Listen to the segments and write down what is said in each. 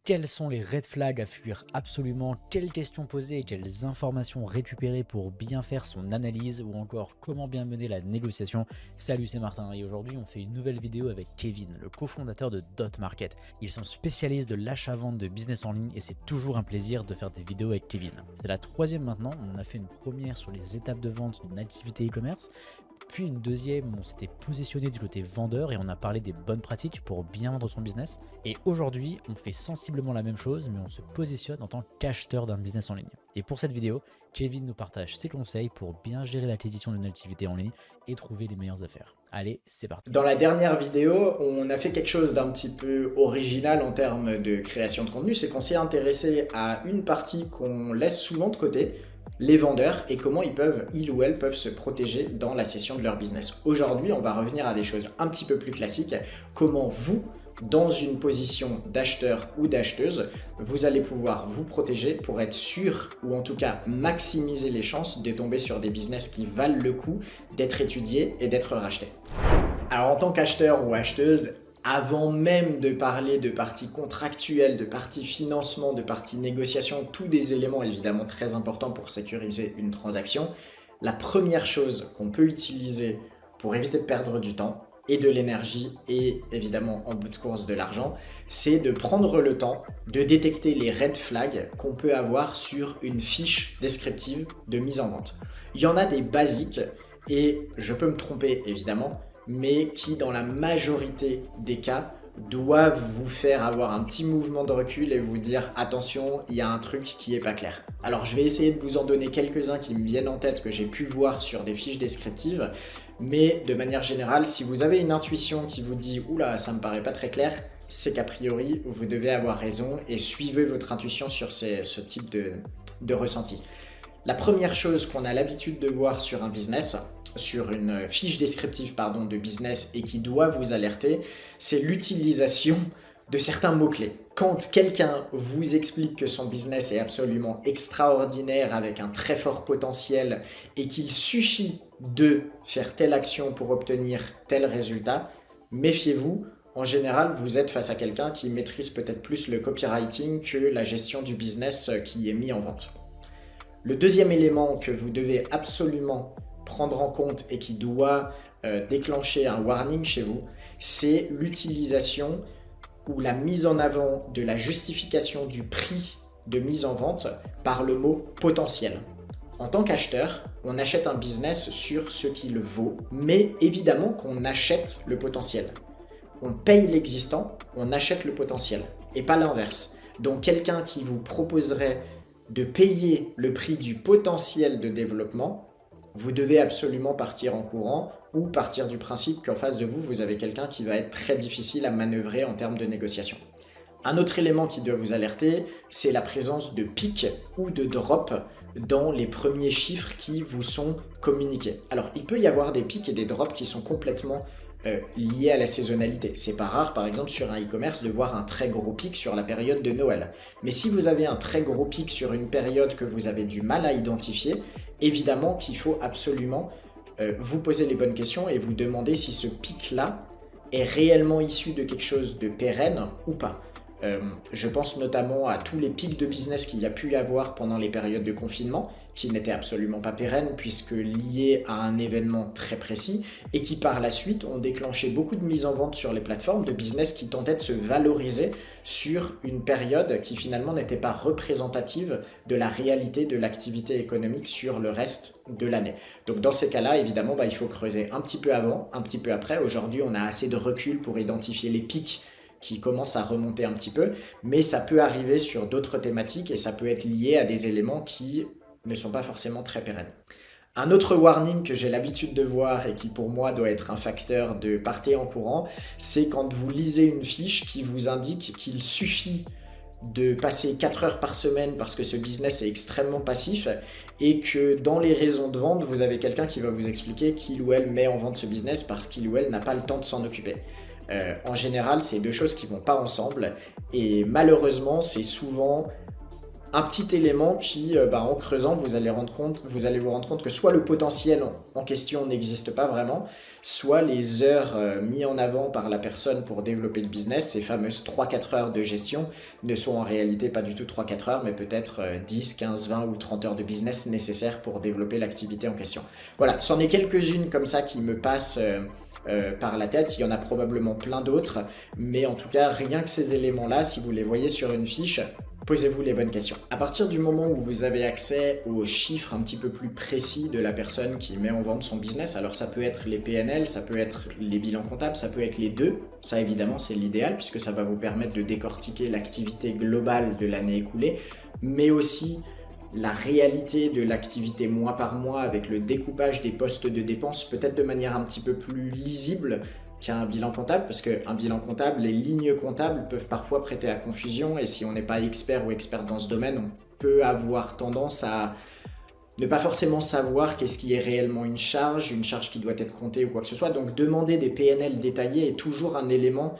Quels sont les red flags à fuir absolument? Quelles questions poser et quelles informations récupérer pour bien faire son analyse ou encore comment bien mener la négociation? Salut, c'est Martin et aujourd'hui on fait une nouvelle vidéo avec Kevin, le cofondateur de Dot Market. Ils sont spécialistes de l'achat-vente de business en ligne et c'est toujours un plaisir de faire des vidéos avec Kevin. C'est la troisième maintenant, on a fait une première sur les étapes de vente d'une activité e-commerce. Puis une deuxième, on s'était positionné du côté vendeur et on a parlé des bonnes pratiques pour bien vendre son business. Et aujourd'hui, on fait sensiblement la même chose, mais on se positionne en tant qu'acheteur d'un business en ligne. Et pour cette vidéo, Kevin nous partage ses conseils pour bien gérer l'acquisition d'une activité en ligne et trouver les meilleures affaires. Allez, c'est parti. Dans la dernière vidéo, on a fait quelque chose d'un petit peu original en termes de création de contenu, c'est qu'on s'est intéressé à une partie qu'on laisse souvent de côté, les vendeurs, et comment ils ou elles peuvent se protéger dans la session de leur business. Aujourd'hui, on va revenir à des choses un petit peu plus classiques, comment vous, dans une position d'acheteur ou d'acheteuse, vous allez pouvoir vous protéger pour être sûr, ou en tout cas maximiser les chances de tomber sur des business qui valent le coup d'être étudiés et d'être rachetés. Alors en tant qu'acheteur ou acheteuse, avant même de parler de partie contractuelle, de partie financement, de partie négociation, tous des éléments évidemment très importants pour sécuriser une transaction, la première chose qu'on peut utiliser pour éviter de perdre du temps et de l'énergie et évidemment en bout de course de l'argent, c'est de prendre le temps de détecter les red flags qu'on peut avoir sur une fiche descriptive de mise en vente. Il y en a des basiques et je peux me tromper évidemment, mais qui dans la majorité des cas doivent vous faire avoir un petit mouvement de recul et vous dire attention, il y a un truc qui est pas clair. Alors je vais essayer de vous en donner quelques-uns qui me viennent en tête que j'ai pu voir sur des fiches descriptives, mais de manière générale, si vous avez une intuition qui vous dit oula, ça me paraît pas très clair, c'est qu'a priori vous devez avoir raison et suivez votre intuition sur ce type de ressenti. La première chose qu'on a l'habitude de voir sur un business, sur une fiche descriptive de business et qui doit vous alerter, c'est l'utilisation de certains mots-clés. Quand quelqu'un vous explique que son business est absolument extraordinaire avec un très fort potentiel et qu'il suffit de faire telle action pour obtenir tel résultat, méfiez-vous. En général, vous êtes face à quelqu'un qui maîtrise peut-être plus le copywriting que la gestion du business qui est mis en vente. Le deuxième élément que vous devez absolument prendre en compte et qui doit déclencher un warning chez vous, c'est l'utilisation ou la mise en avant de la justification du prix de mise en vente par le mot potentiel. En tant qu'acheteur, on achète un business sur ce qu'il vaut, mais évidemment qu'on achète le potentiel. On paye l'existant, on achète le potentiel, et pas l'inverse. Donc quelqu'un qui vous proposerait de payer le prix du potentiel de développement, vous devez absolument partir en courant ou partir du principe qu'en face de vous, vous avez quelqu'un qui va être très difficile à manœuvrer en termes de négociation. Un autre élément qui doit vous alerter, c'est la présence de pics ou de drops dans les premiers chiffres qui vous sont communiqués. Alors, il peut y avoir des pics et des drops qui sont complètement liés à la saisonnalité. C'est pas rare, par exemple, sur un e-commerce, de voir un très gros pic sur la période de Noël. Mais si vous avez un très gros pic sur une période que vous avez du mal à identifier, évidemment qu'il faut absolument vous poser les bonnes questions et vous demander si ce pic-là est réellement issu de quelque chose de pérenne ou pas. Je pense notamment à tous les pics de business qu'il y a pu y avoir pendant les périodes de confinement, qui n'étaient absolument pas pérennes puisque liés à un événement très précis et qui par la suite ont déclenché beaucoup de mises en vente sur les plateformes de business qui tentaient de se valoriser sur une période qui finalement n'était pas représentative de la réalité de l'activité économique sur le reste de l'année. Donc dans ces cas-là, évidemment, il faut creuser un petit peu avant, un petit peu après. Aujourd'hui, on a assez de recul pour identifier les pics qui commence à remonter un petit peu, mais ça peut arriver sur d'autres thématiques et ça peut être lié à des éléments qui ne sont pas forcément très pérennes. Un autre warning que j'ai l'habitude de voir et qui pour moi doit être un facteur de partez en courant, c'est quand vous lisez une fiche qui vous indique qu'il suffit de passer 4 heures par semaine parce que ce business est extrêmement passif et que dans les raisons de vente, vous avez quelqu'un qui va vous expliquer qu'il ou elle met en vente ce business parce qu'il ou elle n'a pas le temps de s'en occuper. En général, c'est deux choses qui ne vont pas ensemble et malheureusement, c'est souvent un petit élément qui, en creusant, vous allez vous rendre compte que soit le potentiel en question n'existe pas vraiment, soit les heures mises en avant par la personne pour développer le business, ces fameuses 3-4 heures de gestion, ne sont en réalité pas du tout 3-4 heures, mais peut-être 10, 15, 20 ou 30 heures de business nécessaires pour développer l'activité en question. Voilà, c'en est quelques-unes comme ça qui me passent par la tête. Il y en a probablement plein d'autres, mais en tout cas, rien que ces éléments-là, si vous les voyez sur une fiche, posez-vous les bonnes questions. À partir du moment où vous avez accès aux chiffres un petit peu plus précis de la personne qui met en vente son business, alors ça peut être les PNL, ça peut être les bilans comptables, ça peut être les deux. Ça évidemment c'est l'idéal puisque ça va vous permettre de décortiquer l'activité globale de l'année écoulée, mais aussi la réalité de l'activité mois par mois avec le découpage des postes de dépenses, peut-être de manière un petit peu plus lisible qu'un bilan comptable, parce qu'un bilan comptable, les lignes comptables peuvent parfois prêter à confusion, et si on n'est pas expert ou experte dans ce domaine, on peut avoir tendance à ne pas forcément savoir qu'est-ce qui est réellement une charge qui doit être comptée ou quoi que ce soit. Donc demander des PNL détaillés est toujours un élément,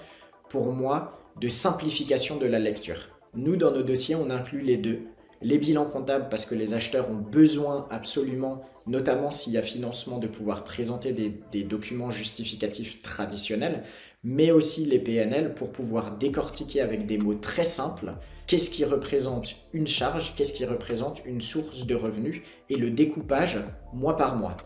pour moi, de simplification de la lecture. Nous, dans nos dossiers, on inclut les deux. Les bilans comptables parce que les acheteurs ont besoin absolument, notamment s'il y a financement, de pouvoir présenter des documents justificatifs traditionnels, mais aussi les PNL pour pouvoir décortiquer avec des mots très simples qu'est-ce qui représente une charge, qu'est-ce qui représente une source de revenus et le découpage mois par mois.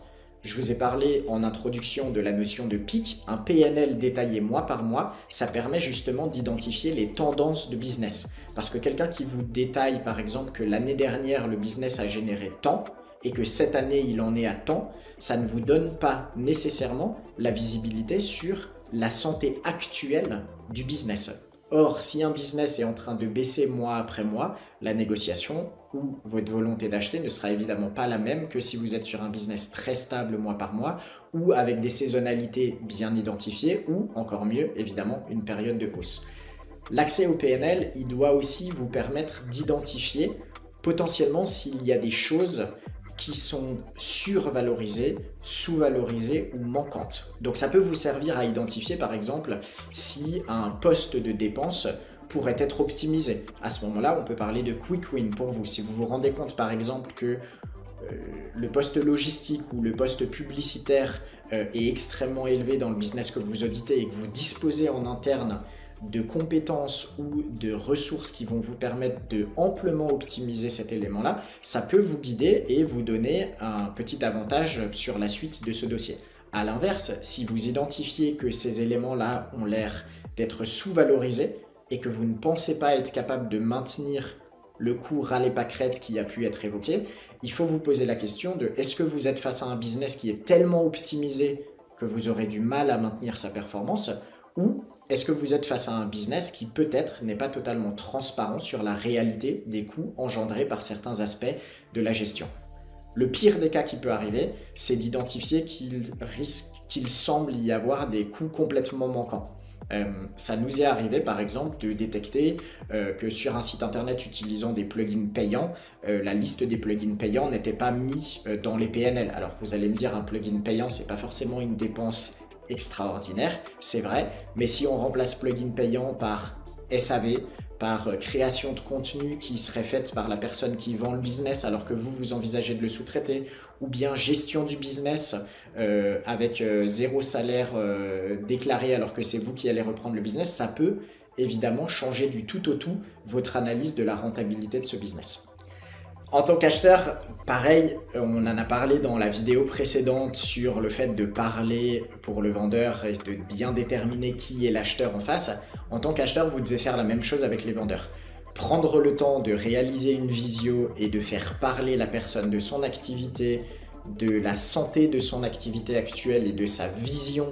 Je vous ai parlé en introduction de la notion de pic. Un PNL détaillé mois par mois, ça permet justement d'identifier les tendances de business. Parce que quelqu'un qui vous détaille par exemple que l'année dernière le business a généré tant et que cette année il en est à tant, ça ne vous donne pas nécessairement la visibilité sur la santé actuelle du business. Or, si un business est en train de baisser mois après mois, la négociation ou votre volonté d'acheter ne sera évidemment pas la même que si vous êtes sur un business très stable mois par mois ou avec des saisonnalités bien identifiées ou, encore mieux, évidemment, une période de hausse. L'accès au PNL, il doit aussi vous permettre d'identifier potentiellement s'il y a des choses qui sont survalorisées, sous-valorisées ou manquantes. Donc ça peut vous servir à identifier par exemple si un poste de dépense pourrait être optimisé. À ce moment-là, on peut parler de quick win pour vous. Si vous vous rendez compte par exemple que le poste logistique ou le poste publicitaire est extrêmement élevé dans le business que vous auditez et que vous disposez en interne de compétences ou de ressources qui vont vous permettre de amplement optimiser cet élément-là, ça peut vous guider et vous donner un petit avantage sur la suite de ce dossier. A l'inverse, si vous identifiez que ces éléments-là ont l'air d'être sous-valorisés et que vous ne pensez pas être capable de maintenir le coût râler-pâquerette qui a pu être évoqué, il faut vous poser la question de est-ce que vous êtes face à un business qui est tellement optimisé que vous aurez du mal à maintenir sa performance, ou est-ce que vous êtes face à un business qui peut-être n'est pas totalement transparent sur la réalité des coûts engendrés par certains aspects de la gestion. Le pire des cas qui peut arriver, c'est d'identifier qu'il semble y avoir des coûts complètement manquants. Ça nous est arrivé par exemple de détecter que sur un site internet utilisant des plugins payants, la liste des plugins payants n'était pas mise dans les PNL. Alors vous allez me dire un plugin payant c'est pas forcément une dépense extraordinaire, c'est vrai, mais si on remplace plugin payant par SAV, par création de contenu qui serait faite par la personne qui vend le business alors que vous envisagez de le sous-traiter, ou bien gestion du business avec zéro salaire déclaré alors que c'est vous qui allez reprendre le business, ça peut évidemment changer du tout au tout votre analyse de la rentabilité de ce business. En tant qu'acheteur, pareil, on en a parlé dans la vidéo précédente sur le fait de parler pour le vendeur et de bien déterminer qui est l'acheteur en face. En tant qu'acheteur, vous devez faire la même chose avec les vendeurs. Prendre le temps de réaliser une visio et de faire parler la personne de son activité, de la santé de son activité actuelle et de sa vision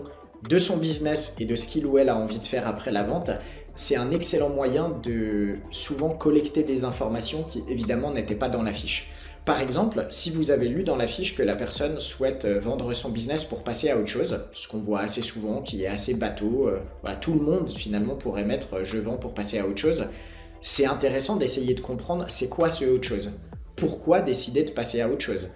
de son business et de ce qu'il ou elle a envie de faire après la vente, c'est un excellent moyen de souvent collecter des informations qui évidemment n'étaient pas dans la fiche. Par exemple, si vous avez lu dans la fiche que la personne souhaite vendre son business pour passer à autre chose, ce qu'on voit assez souvent, qui est assez bateau, voilà, tout le monde finalement pourrait mettre « je vends pour passer à autre chose », c'est intéressant d'essayer de comprendre c'est quoi ce autre chose. Pourquoi décider de passer à autre chose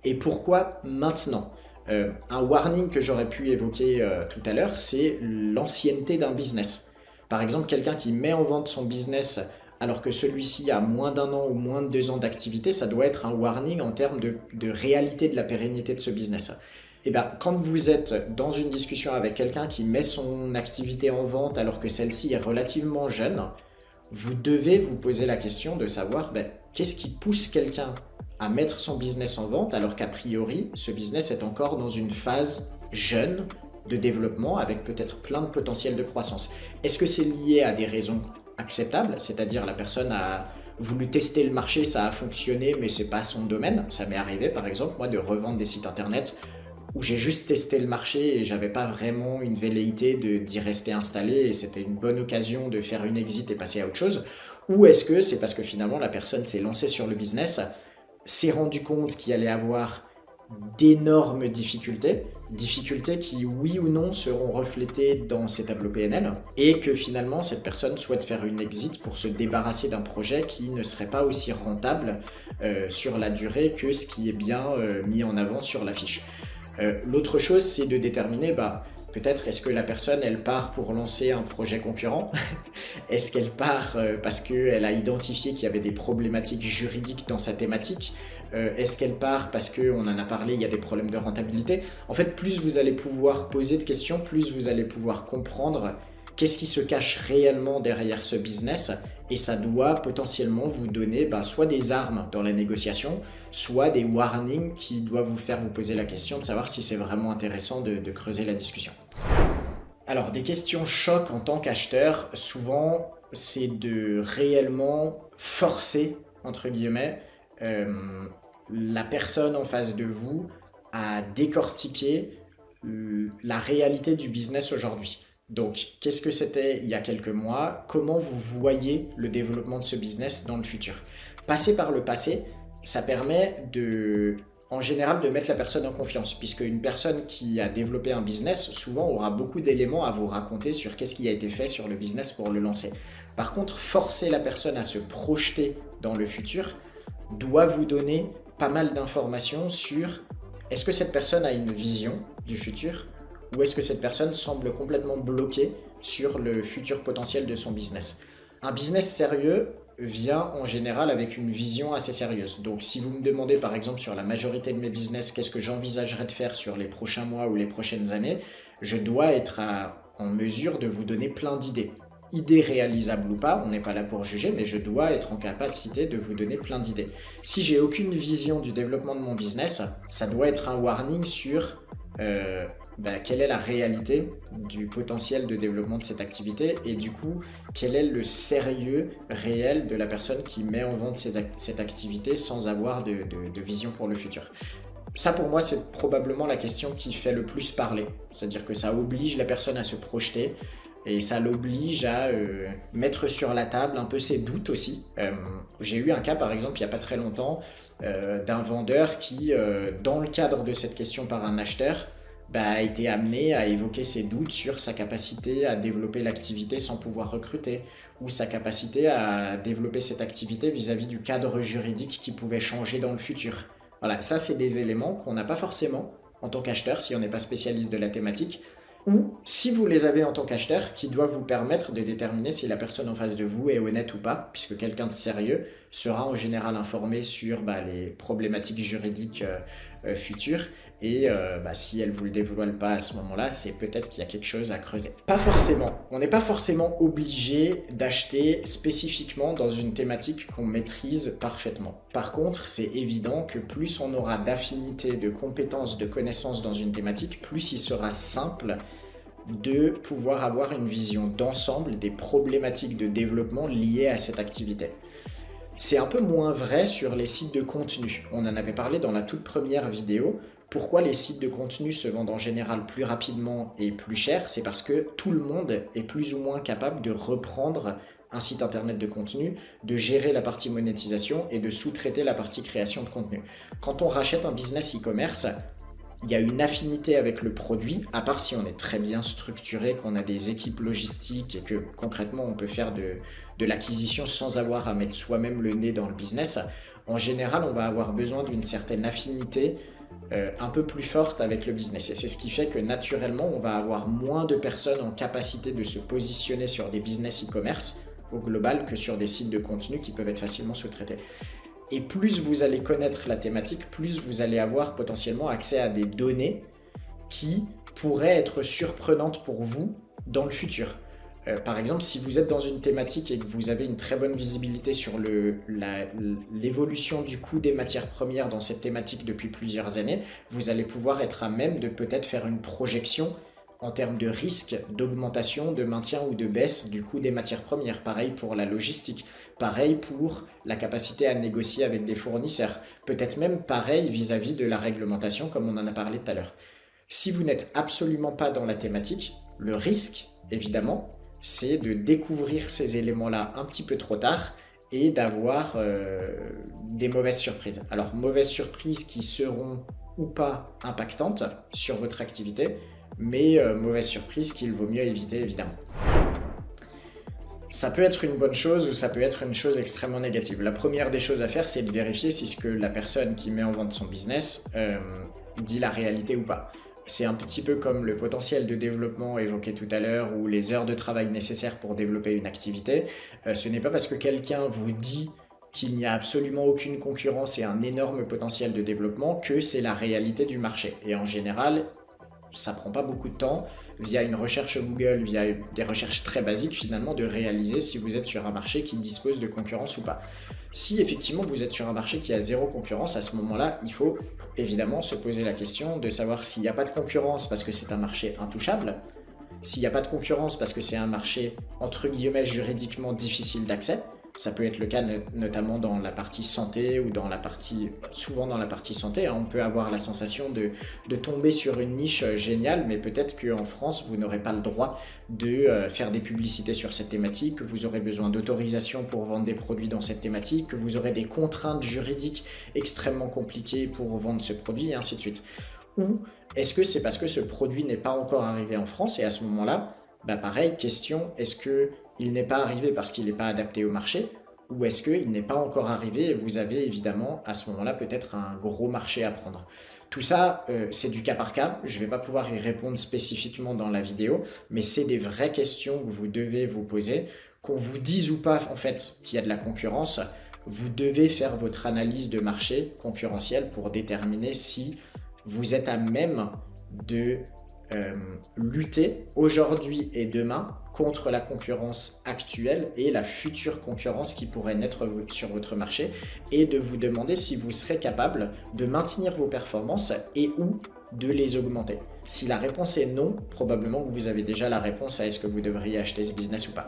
et pourquoi maintenant. Un warning que j'aurais pu évoquer tout à l'heure, c'est l'ancienneté d'un business. Par exemple, quelqu'un qui met en vente son business alors que celui-ci a moins d'1 an ou moins de 2 ans d'activité, ça doit être un warning en termes de réalité de la pérennité de ce business. Et bien, quand vous êtes dans une discussion avec quelqu'un qui met son activité en vente alors que celle-ci est relativement jeune, vous devez vous poser la question de savoir qu'est-ce qui pousse quelqu'un à mettre son business en vente alors qu'a priori, ce business est encore dans une phase jeune de développement avec peut-être plein de potentiel de croissance. Est-ce que c'est lié à des raisons acceptables, c'est-à-dire la personne a voulu tester le marché, ça a fonctionné, mais c'est pas son domaine. Ça m'est arrivé par exemple, moi, de revendre des sites internet où j'ai juste testé le marché et j'avais pas vraiment une velléité d'y rester installé et c'était une bonne occasion de faire une exit et passer à autre chose. Ou est-ce que c'est parce que finalement la personne s'est lancée sur le business, s'est rendu compte qu'il allait avoir d'énormes difficultés qui, oui ou non, seront reflétées dans ses tableaux PNL, et que finalement, cette personne souhaite faire une exit pour se débarrasser d'un projet qui ne serait pas aussi rentable sur la durée que ce qui est bien mis en avant sur la fiche. L'autre chose, c'est de déterminer, peut-être est-ce que la personne, elle part pour lancer un projet concurrent? Est-ce qu'elle part parce qu'elle a identifié qu'il y avait des problématiques juridiques dans sa thématique? Est-ce qu'elle part parce qu'on en a parlé, il y a des problèmes de rentabilité? En fait, plus vous allez pouvoir poser de questions, plus vous allez pouvoir comprendre qu'est-ce qui se cache réellement derrière ce business, et ça doit potentiellement vous donner soit des armes dans la négociation, soit des warnings qui doivent vous faire vous poser la question de savoir si c'est vraiment intéressant de creuser la discussion. Alors, des questions choc en tant qu'acheteur, souvent, c'est de réellement forcer, entre guillemets, la personne en face de vous à décortiquer la réalité du business aujourd'hui. Donc, qu'est-ce que c'était il y a quelques mois? Comment vous voyez le développement de ce business dans le futur? Passer par le passé, ça permet en général de mettre la personne en confiance, puisque une personne qui a développé un business, souvent aura beaucoup d'éléments à vous raconter sur qu'est-ce qui a été fait sur le business pour le lancer. Par contre, forcer la personne à se projeter dans le futur doit vous donner pas mal d'informations sur est-ce que cette personne a une vision du futur, ou est-ce que cette personne semble complètement bloquée sur le futur potentiel de son business. Un business sérieux vient en général avec une vision assez sérieuse. Donc si vous me demandez par exemple sur la majorité de mes business qu'est-ce que j'envisagerais de faire sur les prochains mois ou les prochaines années, je dois être en mesure de vous donner plein d'idées. Idées réalisables ou pas, on n'est pas là pour juger, mais je dois être en capacité de vous donner plein d'idées. Si j'ai aucune vision du développement de mon business, ça doit être un warning sur quelle est la réalité du potentiel de développement de cette activité et du coup, quel est le sérieux réel de la personne qui met en vente cette activité sans avoir de vision pour le futur. Ça, pour moi, c'est probablement la question qui fait le plus parler. C'est-à-dire que ça oblige la personne à se projeter et ça l'oblige à mettre sur la table un peu ses doutes aussi. J'ai eu un cas, par exemple, il n'y a pas très longtemps, d'un vendeur qui, dans le cadre de cette question par un acheteur, a été amené à évoquer ses doutes sur sa capacité à développer l'activité sans pouvoir recruter, ou sa capacité à développer cette activité vis-à-vis du cadre juridique qui pouvait changer dans le futur. Voilà, ça c'est des éléments qu'on n'a pas forcément en tant qu'acheteur si on n'est pas spécialiste de la thématique, ou si vous les avez en tant qu'acheteur, qui doivent vous permettre de déterminer si la personne en face de vous est honnête ou pas, puisque quelqu'un de sérieux sera en général informé sur les problématiques juridiques futures, et si elle ne vous le dévoile pas à ce moment-là, c'est peut-être qu'il y a quelque chose à creuser. Pas forcément, on n'est pas forcément obligé d'acheter spécifiquement dans une thématique qu'on maîtrise parfaitement. Par contre, c'est évident que plus on aura d'affinité, de compétences, de connaissances dans une thématique, plus il sera simple de pouvoir avoir une vision d'ensemble des problématiques de développement liées à cette activité. C'est un peu moins vrai sur les sites de contenu. On en avait parlé dans la toute première vidéo. Pourquoi les sites de contenu se vendent en général plus rapidement et plus cher? C'est parce que tout le monde est plus ou moins capable de reprendre un site internet de contenu, de gérer la partie monétisation et de sous-traiter la partie création de contenu. Quand on rachète un business e-commerce, il y a une affinité avec le produit, à part si on est très bien structuré, qu'on a des équipes logistiques et que concrètement on peut faire de l'acquisition sans avoir à mettre soi-même le nez dans le business. En général, on va avoir besoin d'une certaine affinité un peu plus forte avec le business. Et c'est ce qui fait que naturellement, on va avoir moins de personnes en capacité de se positionner sur des business e-commerce au global que sur des sites de contenu qui peuvent être facilement sous-traités. Et plus vous allez connaître la thématique, plus vous allez avoir potentiellement accès à des données qui pourraient être surprenantes pour vous dans le futur. Par exemple, si vous êtes dans une thématique et que vous avez une très bonne visibilité sur l'évolution du coût des matières premières dans cette thématique depuis plusieurs années, vous allez pouvoir être à même de peut-être faire une projection en termes de risque d'augmentation, de maintien ou de baisse du coût des matières premières. Pareil pour la logistique, pareil pour la capacité à négocier avec des fournisseurs, peut-être même pareil vis-à-vis de la réglementation comme on en a parlé tout à l'heure. Si vous n'êtes absolument pas dans la thématique, le risque, évidemment, c'est de découvrir ces éléments-là un petit peu trop tard et d'avoir des mauvaises surprises. Alors, mauvaises surprises qui seront ou pas impactantes sur votre activité, mais mauvaises surprises qu'il vaut mieux éviter, évidemment. Ça peut être une bonne chose ou ça peut être une chose extrêmement négative. La première des choses à faire, c'est de vérifier si ce que la personne qui met en vente son business dit la réalité ou pas. C'est un petit peu comme le potentiel de développement évoqué tout à l'heure ou les heures de travail nécessaires pour développer une activité. Ce n'est pas parce que quelqu'un vous dit qu'il n'y a absolument aucune concurrence et un énorme potentiel de développement que c'est la réalité du marché. Et en général, ça prend pas beaucoup de temps, via une recherche Google, via des recherches très basiques finalement, de réaliser si vous êtes sur un marché qui dispose de concurrence ou pas. Si effectivement vous êtes sur un marché qui a zéro concurrence, à ce moment-là, il faut évidemment se poser la question de savoir s'il n'y a pas de concurrence parce que c'est un marché intouchable, s'il n'y a pas de concurrence parce que c'est un marché entre guillemets juridiquement difficile d'accès. Ça peut être le cas notamment dans la partie santé ou souvent dans la partie santé. On peut avoir la sensation de tomber sur une niche géniale, mais peut-être qu'en France, vous n'aurez pas le droit de faire des publicités sur cette thématique, que vous aurez besoin d'autorisation pour vendre des produits dans cette thématique, que vous aurez des contraintes juridiques extrêmement compliquées pour vendre ce produit, et ainsi de suite. Ou est-ce que c'est parce que ce produit n'est pas encore arrivé en France et à ce moment-là, pareil, question, est-ce qu'il n'est pas arrivé parce qu'il n'est pas adapté au marché ou est-ce qu'il n'est pas encore arrivé et vous avez évidemment à ce moment-là peut-être un gros marché à prendre. Tout ça, c'est du cas par cas, je ne vais pas pouvoir y répondre spécifiquement dans la vidéo, mais c'est des vraies questions que vous devez vous poser. Qu'on vous dise ou pas en fait qu'il y a de la concurrence, vous devez faire votre analyse de marché concurrentiel pour déterminer si vous êtes à même de lutter aujourd'hui et demain contre la concurrence actuelle et la future concurrence qui pourrait naître sur votre marché et de vous demander si vous serez capable de maintenir vos performances et ou de les augmenter. Si la réponse est non, probablement que vous avez déjà la réponse à est-ce que vous devriez acheter ce business ou pas.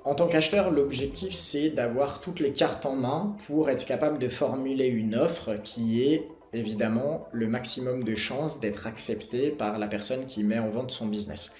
En tant qu'acheteur, l'objectif c'est d'avoir toutes les cartes en main pour être capable de formuler une offre qui est évidemment le maximum de chances d'être accepté par la personne qui met en vente son business.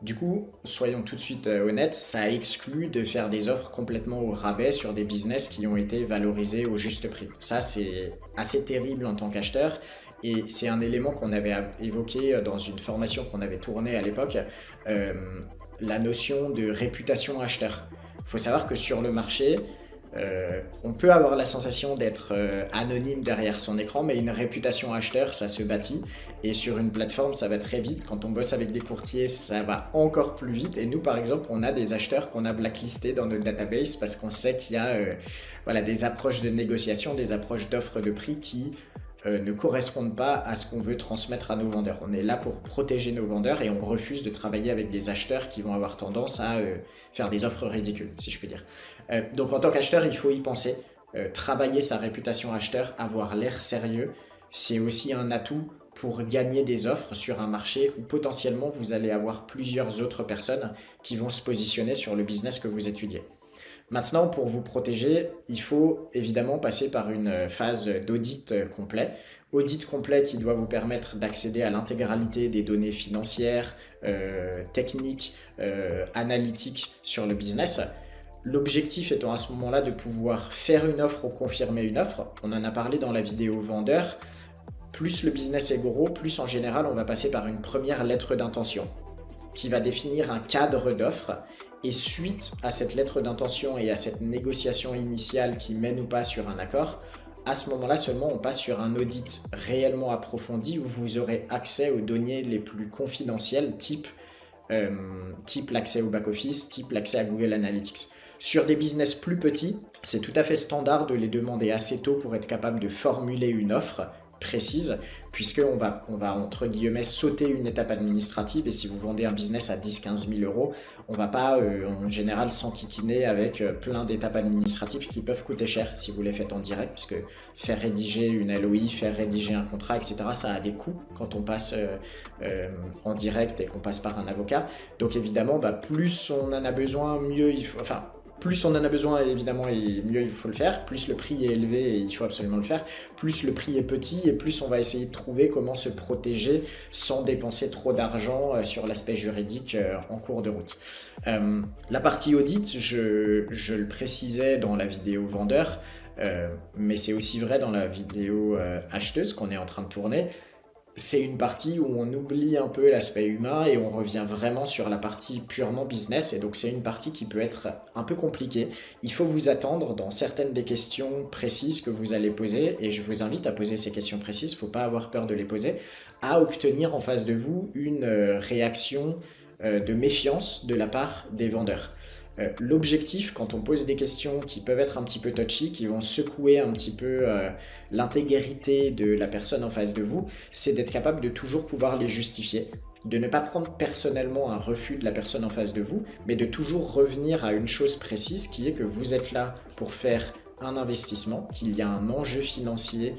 Du coup, soyons tout de suite honnêtes, ça exclut de faire des offres complètement au rabais sur des business qui ont été valorisés au juste prix. Ça, c'est assez terrible en tant qu'acheteur et c'est un élément qu'on avait évoqué dans une formation qu'on avait tournée à l'époque, la notion de réputation acheteur. Il faut savoir que sur le marché, on peut avoir la sensation d'être anonyme derrière son écran, mais une réputation acheteur, ça se bâtit. Et sur une plateforme, ça va très vite. Quand on bosse avec des courtiers, ça va encore plus vite. Et nous, par exemple, on a des acheteurs qu'on a blacklistés dans notre database parce qu'on sait qu'il y a des approches de négociation, des approches d'offres de prix qui ne correspondent pas à ce qu'on veut transmettre à nos vendeurs. On est là pour protéger nos vendeurs et on refuse de travailler avec des acheteurs qui vont avoir tendance à faire des offres ridicules, si je puis dire. Donc en tant qu'acheteur, il faut y penser. Travailler sa réputation acheteur, avoir l'air sérieux, c'est aussi un atout pour gagner des offres sur un marché où potentiellement vous allez avoir plusieurs autres personnes qui vont se positionner sur le business que vous étudiez. Maintenant, pour vous protéger, il faut évidemment passer par une phase d'audit complet. Audit complet qui doit vous permettre d'accéder à l'intégralité des données financières, techniques, analytiques sur le business. L'objectif étant à ce moment-là de pouvoir faire une offre ou confirmer une offre. On en a parlé dans la vidéo vendeur. Plus le business est gros, plus en général on va passer par une première lettre d'intention qui va définir un cadre d'offre. Et suite à cette lettre d'intention et à cette négociation initiale qui mène ou pas sur un accord, à ce moment-là seulement on passe sur un audit réellement approfondi où vous aurez accès aux données les plus confidentielles, type l'accès au back-office, type l'accès à Google Analytics. Sur des business plus petits, c'est tout à fait standard de les demander assez tôt pour être capable de formuler une offre précise, puisqu'on va, entre guillemets sauter une étape administrative, et si vous vendez un business à 10-15 000 euros, on va pas en général s'enquiquiner avec plein d'étapes administratives qui peuvent coûter cher si vous les faites en direct, puisque faire rédiger une LOI, faire rédiger un contrat, etc., ça a des coûts quand on passe en direct et qu'on passe par un avocat. Donc évidemment, plus on en a besoin, mieux il faut... Enfin, plus on en a besoin, évidemment, et mieux il faut le faire. Plus le prix est élevé et il faut absolument le faire. Plus le prix est petit et plus on va essayer de trouver comment se protéger sans dépenser trop d'argent sur l'aspect juridique en cours de route. La partie audit, je le précisais dans la vidéo vendeur, mais c'est aussi vrai dans la vidéo acheteuse qu'on est en train de tourner. C'est une partie où on oublie un peu l'aspect humain et on revient vraiment sur la partie purement business, et donc c'est une partie qui peut être un peu compliquée. Il faut vous attendre dans certaines des questions précises que vous allez poser, et je vous invite à poser ces questions précises, il ne faut pas avoir peur de les poser, à obtenir en face de vous une réaction de méfiance de la part des vendeurs. L'objectif, quand on pose des questions qui peuvent être un petit peu touchy, qui vont secouer un petit peu l'intégrité de la personne en face de vous, c'est d'être capable de toujours pouvoir les justifier, de ne pas prendre personnellement un refus de la personne en face de vous, mais de toujours revenir à une chose précise qui est que vous êtes là pour faire un investissement, qu'il y a un enjeu financier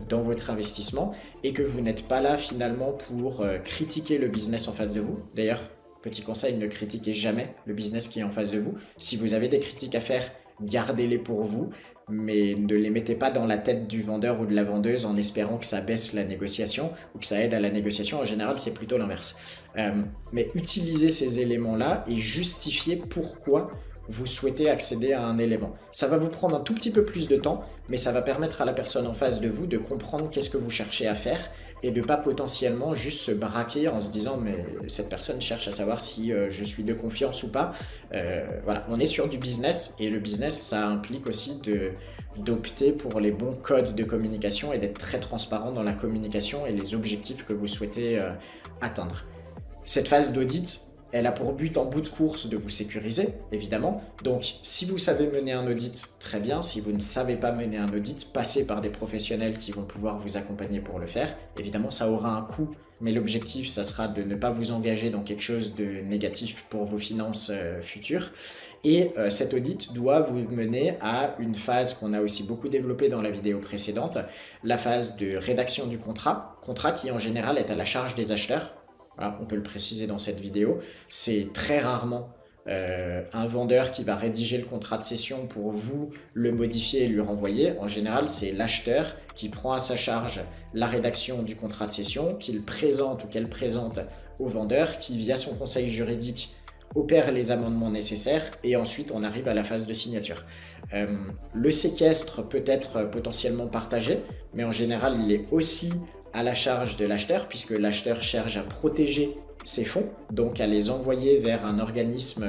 dans votre investissement et que vous n'êtes pas là finalement pour critiquer le business en face de vous. D'ailleurs, petit conseil, ne critiquez jamais le business qui est en face de vous. Si vous avez des critiques à faire, gardez-les pour vous, mais ne les mettez pas dans la tête du vendeur ou de la vendeuse en espérant que ça baisse la négociation ou que ça aide à la négociation. En général, c'est plutôt l'inverse. Mais utilisez ces éléments-là et justifiez pourquoi vous souhaitez accéder à un élément. Ça va vous prendre un tout petit peu plus de temps, mais ça va permettre à la personne en face de vous de comprendre qu'est-ce que vous cherchez à faire et de ne pas potentiellement juste se braquer en se disant mais cette personne cherche à savoir si je suis de confiance ou pas. Voilà, on est sur du business et le business, ça implique aussi d'opter pour les bons codes de communication et d'être très transparent dans la communication et les objectifs que vous souhaitez atteindre. Cette phase d'audit, elle a pour but en bout de course de vous sécuriser, évidemment. Donc, si vous savez mener un audit, très bien. Si vous ne savez pas mener un audit, passez par des professionnels qui vont pouvoir vous accompagner pour le faire. Évidemment, ça aura un coût, mais l'objectif, ça sera de ne pas vous engager dans quelque chose de négatif pour vos finances futures. Et cet audit doit vous mener à une phase qu'on a aussi beaucoup développée dans la vidéo précédente, la phase de rédaction du contrat qui en général est à la charge des acheteurs. Voilà, on peut le préciser dans cette vidéo, c'est très rarement un vendeur qui va rédiger le contrat de cession pour vous le modifier et lui renvoyer. En général, c'est l'acheteur qui prend à sa charge la rédaction du contrat de cession, qu'il présente ou qu'elle présente au vendeur, qui via son conseil juridique opère les amendements nécessaires et ensuite on arrive à la phase de signature. Le séquestre peut être potentiellement partagé, mais en général il est aussi à la charge de l'acheteur, puisque l'acheteur cherche à protéger ses fonds, donc à les envoyer vers un organisme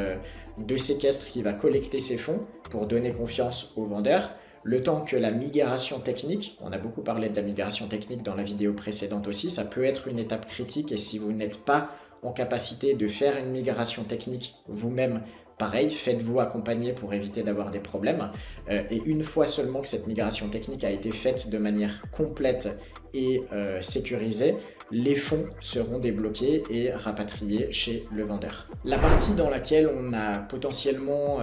de séquestre qui va collecter ces fonds pour donner confiance au vendeur, le temps que la migration technique, on a beaucoup parlé de la migration technique dans la vidéo précédente aussi, ça peut être une étape critique et si vous n'êtes pas en capacité de faire une migration technique vous-même, pareil, faites-vous accompagner pour éviter d'avoir des problèmes. Et une fois seulement que cette migration technique a été faite de manière complète et sécurisée, les fonds seront débloqués et rapatriés chez le vendeur. La partie dans laquelle on a potentiellement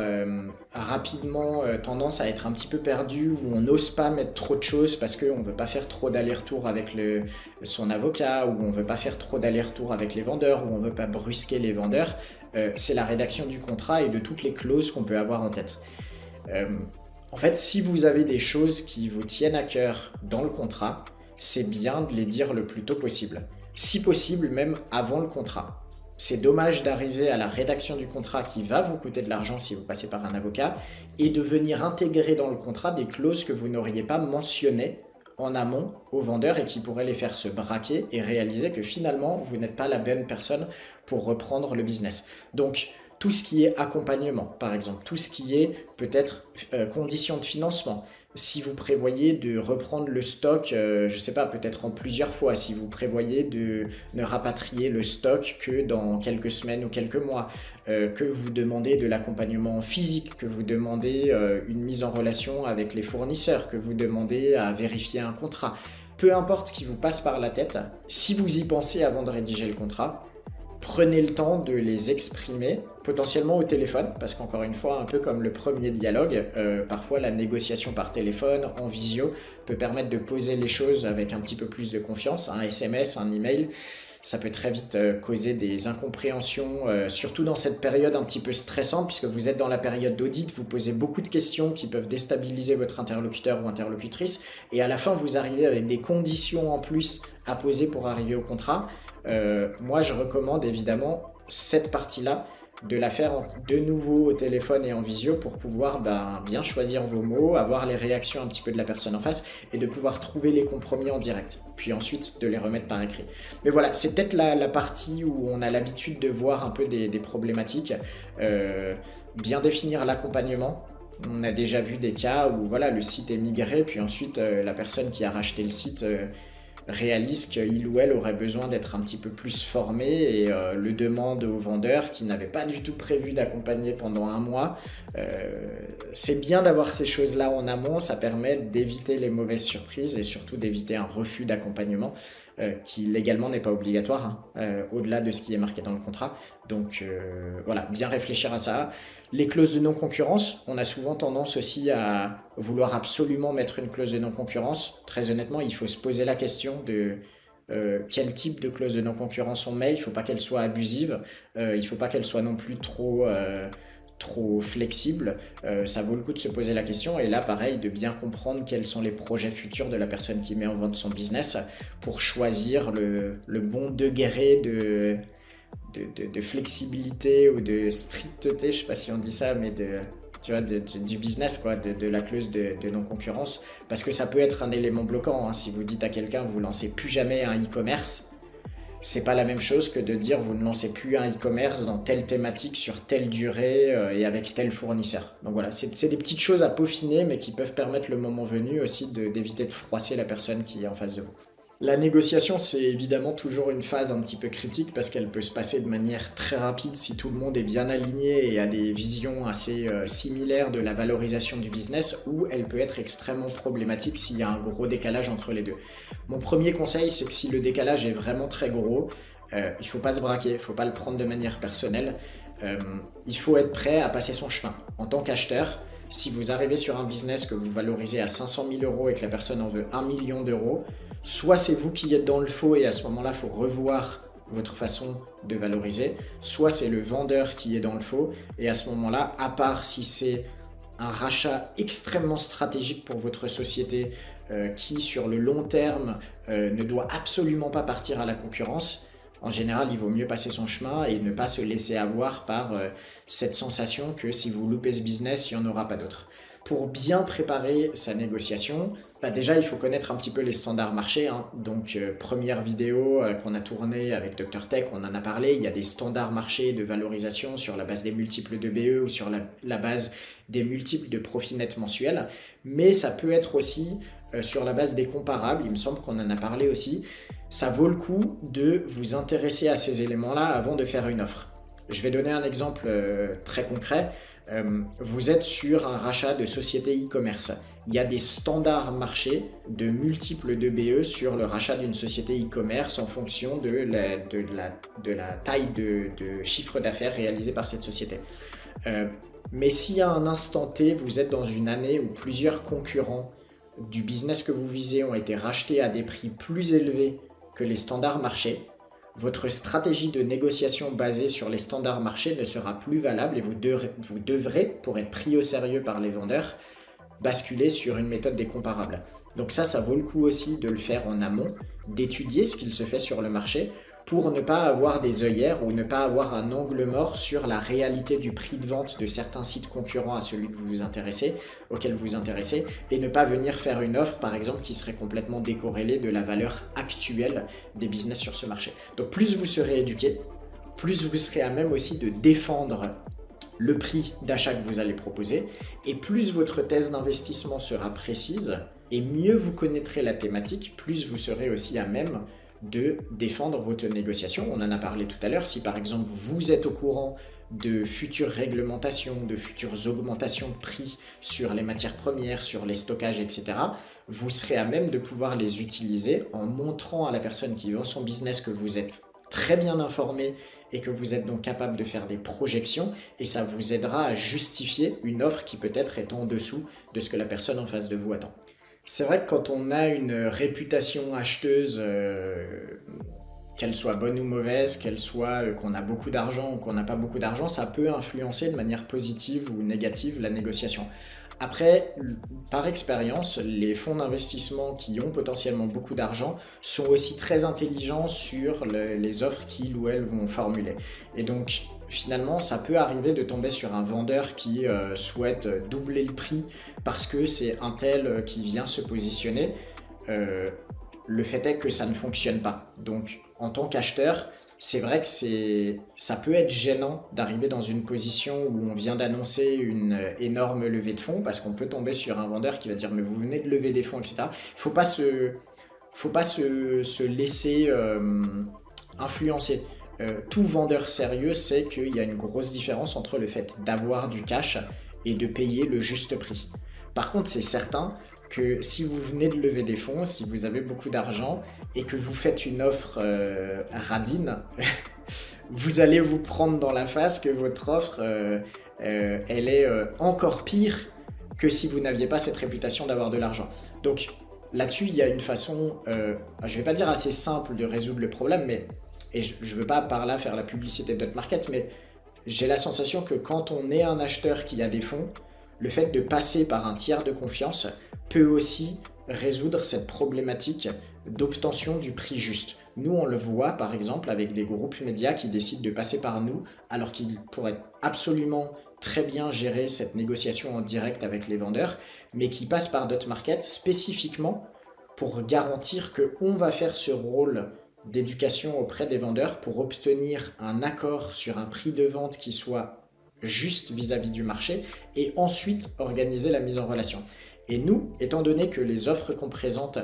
rapidement tendance à être un petit peu perdu, où on n'ose pas mettre trop de choses parce qu'on ne veut pas faire trop d'aller-retour avec son avocat, ou on ne veut pas faire trop d'aller-retour avec les vendeurs, ou on ne veut pas brusquer les vendeurs, c'est la rédaction du contrat et de toutes les clauses qu'on peut avoir en tête. En fait, si vous avez des choses qui vous tiennent à cœur dans le contrat, c'est bien de les dire le plus tôt possible. Si possible, même avant le contrat. C'est dommage d'arriver à la rédaction du contrat qui va vous coûter de l'argent si vous passez par un avocat et de venir intégrer dans le contrat des clauses que vous n'auriez pas mentionnées en amont aux vendeurs et qui pourraient les faire se braquer et réaliser que finalement, vous n'êtes pas la bonne personne pour reprendre le business. Donc, tout ce qui est accompagnement, par exemple, tout ce qui est peut-être conditions de financement, Si vous prévoyez de reprendre le stock, je ne sais pas, peut-être en plusieurs fois, si vous prévoyez de ne rapatrier le stock que dans quelques semaines ou quelques mois, que vous demandez de l'accompagnement physique, que vous demandez une mise en relation avec les fournisseurs, que vous demandez à vérifier un contrat, peu importe ce qui vous passe par la tête, si vous y pensez avant de rédiger le contrat, prenez le temps de les exprimer, potentiellement au téléphone, parce qu'encore une fois, un peu comme le premier dialogue, parfois la négociation par téléphone, en visio, peut permettre de poser les choses avec un petit peu plus de confiance. Un SMS, un email, ça peut très vite causer des incompréhensions, surtout dans cette période un petit peu stressante, puisque vous êtes dans la période d'audit, vous posez beaucoup de questions qui peuvent déstabiliser votre interlocuteur ou interlocutrice, et à la fin, vous arrivez avec des conditions en plus à poser pour arriver au contrat. Moi, je recommande évidemment cette partie-là de la faire de nouveau au téléphone et en visio pour pouvoir bien choisir vos mots, avoir les réactions un petit peu de la personne en face et de pouvoir trouver les compromis en direct, puis ensuite de les remettre par écrit. Mais voilà, c'est peut-être la partie où on a l'habitude de voir un peu des problématiques. Bien définir l'accompagnement. On a déjà vu des cas où voilà, le site est migré, puis ensuite la personne qui a racheté le site réalise qu'il ou elle aurait besoin d'être un petit peu plus formé et le demande au vendeur qui n'avait pas du tout prévu d'accompagner pendant un mois. C'est bien d'avoir ces choses-là en amont, ça permet d'éviter les mauvaises surprises et surtout d'éviter un refus d'accompagnement qui légalement n'est pas obligatoire, au-delà de ce qui est marqué dans le contrat. Donc voilà, bien réfléchir à ça. Les clauses de non-concurrence, on a souvent tendance aussi à vouloir absolument mettre une clause de non-concurrence. Très honnêtement, il faut se poser la question de quel type de clause de non-concurrence on met. Il ne faut pas qu'elle soit abusive, il ne faut pas qu'elle soit non plus trop flexible. Ça vaut le coup de se poser la question et là pareil de bien comprendre quels sont les projets futurs de la personne qui met en vente son business pour choisir le bon degré de flexibilité ou de stricteté, je sais pas si on dit ça, mais du business, quoi, de la clause de non-concurrence, parce que ça peut être un élément bloquant, hein. Si vous dites à quelqu'un que vous lancez plus jamais un e-commerce, c'est pas la même chose que de dire vous ne lancez plus un e-commerce dans telle thématique, sur telle durée et avec tel fournisseur. Donc voilà, c'est des petites choses à peaufiner, mais qui peuvent permettre le moment venu aussi d'éviter de froisser la personne qui est en face de vous. La négociation, c'est évidemment toujours une phase un petit peu critique parce qu'elle peut se passer de manière très rapide si tout le monde est bien aligné et a des visions assez similaires de la valorisation du business, ou elle peut être extrêmement problématique s'il y a un gros décalage entre les deux. Mon premier conseil, c'est que si le décalage est vraiment très gros, il ne faut pas se braquer, il ne faut pas le prendre de manière personnelle. Il faut être prêt à passer son chemin. En tant qu'acheteur, si vous arrivez sur un business que vous valorisez à 500 000 € et que la personne en veut 1 million d'euros, soit c'est vous qui êtes dans le faux et à ce moment-là, il faut revoir votre façon de valoriser, soit c'est le vendeur qui est dans le faux et à ce moment-là, à part si c'est un rachat extrêmement stratégique pour votre société qui, sur le long terme, ne doit absolument pas partir à la concurrence, en général, il vaut mieux passer son chemin et ne pas se laisser avoir par cette sensation que si vous loupez ce business, il n'y en aura pas d'autre. Pour bien préparer sa négociation, déjà il faut connaître un petit peu les standards marchés, hein. Donc première vidéo qu'on a tournée avec Dr Tech, on en a parlé, il y a des standards marchés de valorisation sur la base des multiples de BE ou sur la base des multiples de profit net mensuel, mais ça peut être aussi sur la base des comparables, il me semble qu'on en a parlé aussi. Ça vaut le coup de vous intéresser à ces éléments-là avant de faire une offre. Je vais donner un exemple très concret. Vous êtes sur un rachat de société e-commerce. Il y a des standards marchés de multiples de BE sur le rachat d'une société e-commerce en fonction de la taille de chiffre d'affaires réalisé par cette société. Mais si à un instant T, vous êtes dans une année où plusieurs concurrents du business que vous visez ont été rachetés à des prix plus élevés que les standards marchés, votre stratégie de négociation basée sur les standards marchés ne sera plus valable et vous devrez, pour être pris au sérieux par les vendeurs, basculer sur une méthode des comparables. Donc ça vaut le coup aussi de le faire en amont, d'étudier ce qu'il se fait sur le marché pour ne pas avoir des œillères ou ne pas avoir un angle mort sur la réalité du prix de vente de certains sites concurrents à celui auquel vous vous intéressez, et ne pas venir faire une offre par exemple qui serait complètement décorrélée de la valeur actuelle des business sur ce marché. Donc plus vous serez éduqué, plus vous serez à même aussi de défendre le prix d'achat que vous allez proposer, et plus votre thèse d'investissement sera précise, et mieux vous connaîtrez la thématique, plus vous serez aussi à même de défendre votre négociation. On en a parlé tout à l'heure, si par exemple vous êtes au courant de futures réglementations, de futures augmentations de prix sur les matières premières, sur les stockages, etc., vous serez à même de pouvoir les utiliser en montrant à la personne qui vend son business que vous êtes très bien informé et que vous êtes donc capable de faire des projections, et ça vous aidera à justifier une offre qui peut-être est en dessous de ce que la personne en face de vous attend. C'est vrai que quand on a une réputation acheteuse, qu'elle soit bonne ou mauvaise, qu'elle soit qu'on a beaucoup d'argent ou qu'on n'a pas beaucoup d'argent, ça peut influencer de manière positive ou négative la négociation. Après, par expérience, les fonds d'investissement qui ont potentiellement beaucoup d'argent sont aussi très intelligents sur les offres qu'ils ou elles vont formuler. Et donc, finalement, ça peut arriver de tomber sur un vendeur qui souhaite doubler le prix parce que c'est un tel qui vient se positionner. Le fait est que ça ne fonctionne pas. Donc, en tant qu'acheteur, c'est vrai que ça peut être gênant d'arriver dans une position où on vient d'annoncer une énorme levée de fonds, parce qu'on peut tomber sur un vendeur qui va dire « mais vous venez de lever des fonds, etc. » Il ne faut pas se laisser influencer. Tout vendeur sérieux sait qu'il y a une grosse différence entre le fait d'avoir du cash et de payer le juste prix. Par contre, c'est certain que si vous venez de lever des fonds, si vous avez beaucoup d'argent et que vous faites une offre radine, vous allez vous prendre dans la face que votre offre, elle est encore pire que si vous n'aviez pas cette réputation d'avoir de l'argent. Donc là-dessus, il y a une façon, je ne vais pas dire assez simple de résoudre le problème, mais, et je ne veux pas par là faire la publicité de Dotmarket, mais j'ai la sensation que quand on est un acheteur qui a des fonds, le fait de passer par un tiers de confiance peut aussi résoudre cette problématique d'obtention du prix juste. Nous, on le voit par exemple avec des groupes médias qui décident de passer par nous alors qu'ils pourraient absolument très bien gérer cette négociation en direct avec les vendeurs, mais qui passent par Dotmarket spécifiquement pour garantir qu'on va faire ce rôle d'éducation auprès des vendeurs pour obtenir un accord sur un prix de vente qui soit juste vis-à-vis du marché et ensuite organiser la mise en relation. Et nous, étant donné que les offres qu'on présente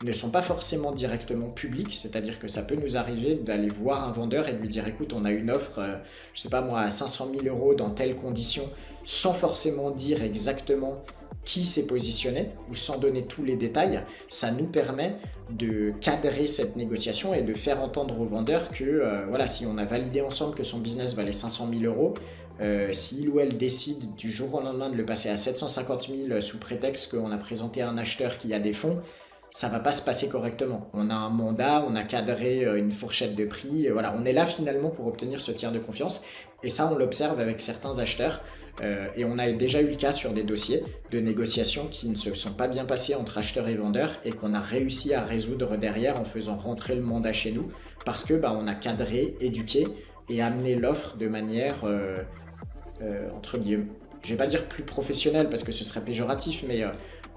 ne sont pas forcément directement publiques, c'est-à-dire que ça peut nous arriver d'aller voir un vendeur et de lui dire écoute, on a une offre, je sais pas moi, à 500 000 € dans telles conditions, sans forcément dire exactement qui s'est positionné ou sans donner tous les détails, ça nous permet de cadrer cette négociation et de faire entendre au vendeur que voilà, si on a validé ensemble que son business valait 500 000 €, s'il ou elle décide du jour au lendemain de le passer à 750 000 sous prétexte qu'on a présenté à un acheteur qui a des fonds, ça ne va pas se passer correctement. On a un mandat, on a cadré une fourchette de prix, voilà, on est là finalement pour obtenir ce tiers de confiance. Et ça, on l'observe avec certains acheteurs. Et on a déjà eu le cas sur des dossiers de négociation qui ne se sont pas bien passés entre acheteurs et vendeurs et qu'on a réussi à résoudre derrière en faisant rentrer le mandat chez nous parce que on a cadré, éduqué et amené l'offre de manière, entre guillemets, je ne vais pas dire plus professionnelle parce que ce serait péjoratif, mais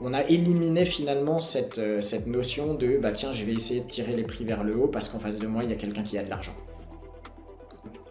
on a éliminé finalement cette notion de tiens, je vais essayer de tirer les prix vers le haut parce qu'en face de moi, il y a quelqu'un qui a de l'argent.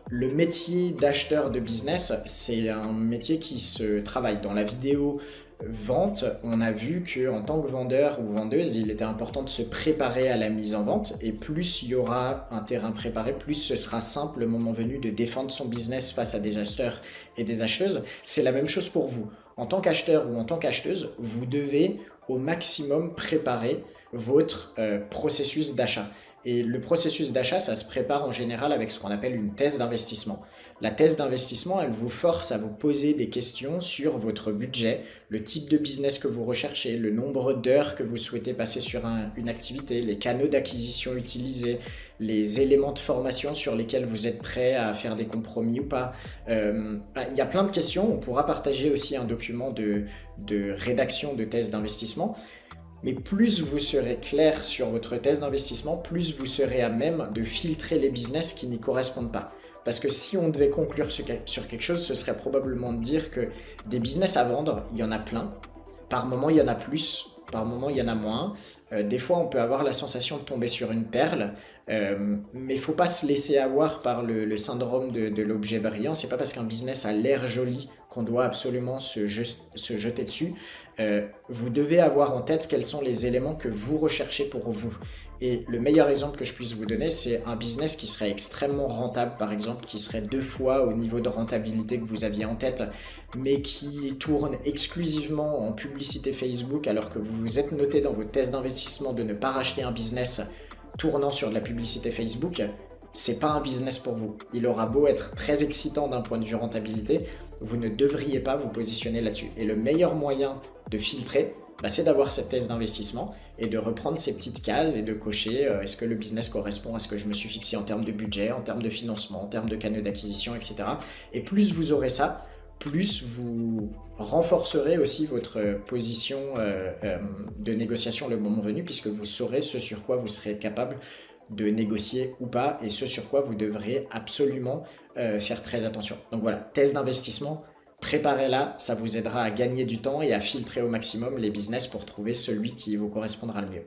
Le métier d'acheteur de business, c'est un métier qui se travaille. Dans la vidéo vente, on a vu qu'en tant que vendeur ou vendeuse, il était important de se préparer à la mise en vente. Et plus il y aura un terrain préparé, plus ce sera simple le moment venu de défendre son business face à des acheteurs et des acheteuses. C'est la même chose pour vous. En tant qu'acheteur ou en tant qu'acheteuse, vous devez au maximum préparer votre processus d'achat. Et le processus d'achat, ça se prépare en général avec ce qu'on appelle une thèse d'investissement. La thèse d'investissement, elle vous force à vous poser des questions sur votre budget, le type de business que vous recherchez, le nombre d'heures que vous souhaitez passer sur une activité, les canaux d'acquisition utilisés, les éléments de formation sur lesquels vous êtes prêt à faire des compromis ou pas. Il y a plein de questions. On pourra partager aussi un document de rédaction de thèse d'investissement. Mais plus vous serez clair sur votre thèse d'investissement, plus vous serez à même de filtrer les business qui n'y correspondent pas. Parce que si on devait conclure sur quelque chose, ce serait probablement de dire que des business à vendre, il y en a plein. Par moment, il y en a plus. par moment il y en a moins. Des fois on peut avoir la sensation de tomber sur une perle, mais il faut pas se laisser avoir par le syndrome de l'objet brillant. C'est pas parce qu'un business a l'air joli qu'on doit absolument se jeter dessus. Vous devez avoir en tête quels sont les éléments que vous recherchez pour vous. Et le meilleur exemple que je puisse vous donner, c'est un business qui serait extrêmement rentable, par exemple, qui serait 2 fois au niveau de rentabilité que vous aviez en tête, mais qui tourne exclusivement en publicité Facebook, alors que vous vous êtes noté dans vos tests d'investissement de ne pas racheter un business tournant sur de la publicité Facebook. C'est pas un business pour vous. Il aura beau être très excitant d'un point de vue rentabilité, vous ne devriez pas vous positionner là-dessus. Et le meilleur moyen de filtrer, c'est d'avoir cette thèse d'investissement et de reprendre ces petites cases et de cocher est-ce que le business correspond à ce que je me suis fixé en termes de budget, en termes de financement, en termes de canaux d'acquisition, etc. Et plus vous aurez ça, plus vous renforcerez aussi votre position de négociation le moment venu, puisque vous saurez ce sur quoi vous serez capable de négocier ou pas, et ce sur quoi vous devrez absolument faire très attention. Donc voilà, thèse d'investissement, préparez-la, ça vous aidera à gagner du temps et à filtrer au maximum les business pour trouver celui qui vous correspondra le mieux.